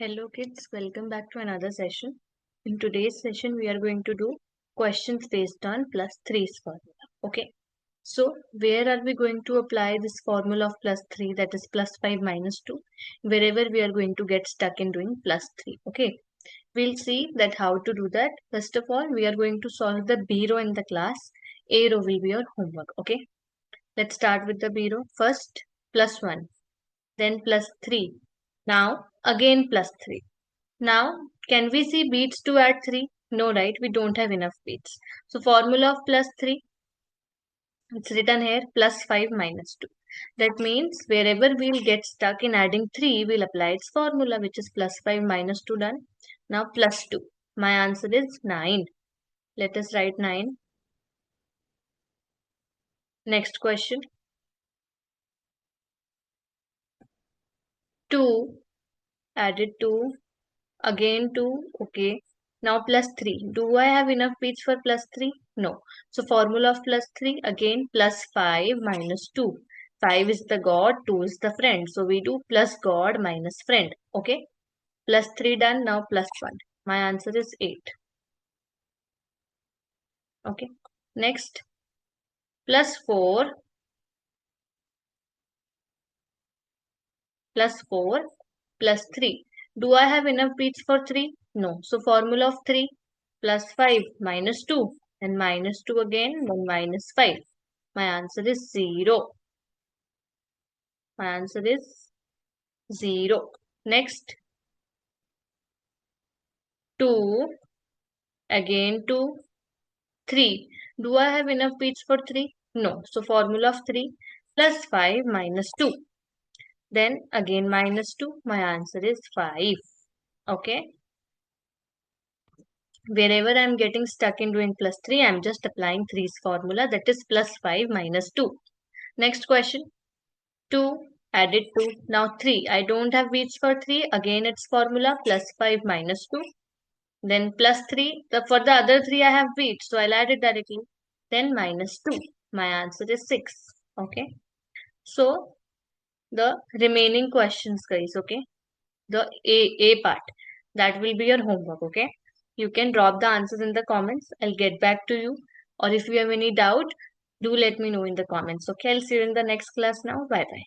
Hello kids, welcome back to another session. In today's session, we are going to do questions based on plus 3's formula. Okay, so where are we going to apply this formula of plus 3, that is plus 5 minus 2? Wherever we are going to get stuck in doing plus 3. Okay, we'll see that how to do that. First of all, we are going to solve the B row in the class. A row will be your homework. Okay, let's start with the B row. First, plus 1, then plus 3. Now, again plus 3. Now, can we see beads to add 3? No, right? We don't have enough beads. So, formula of plus 3, it's written here plus 5 minus 2. That means wherever we'll get stuck in adding 3, we'll apply its formula, which is plus 5 minus 2 done. Now, plus 2. My answer is 9. Let us write 9. Next question. 2 added 2. Again 2, okay. Now plus 3. Do I have enough beads for plus 3? No. So formula of plus 3, again plus 5 minus 2. 5 is the god, 2 is the friend. So we do plus god minus friend, okay. Plus 3 done, now plus 1. My answer is 8. Okay. Next, plus 4 plus 3. Do I have enough beads for 3? No. So formula of 3 plus 5 minus 2 and minus 2 again, then minus 5. My answer is 0. My answer is 0. Next, 2, again 2, 3. Do I have enough beads for 3? No. So formula of 3 plus 5 minus 2. Then again minus 2. My answer is 5. Okay. Wherever I am getting stuck in doing plus 3, I am just applying 3's formula, that is plus 5 minus 2. Next question. 2 added 2. Now 3. I don't have beads for 3. Again its formula plus 5 minus 2. Then plus 3. For the other 3 I have beads, so I'll add it directly. Then minus 2. My answer is 6. Okay. So the remaining questions, guys, okay, the A part, that will be your homework. Okay, you can drop the answers in the comments. I'll get back to you, or if you have any doubt, do let me know in the comments. Okay, I'll see you in the next class now. Bye bye.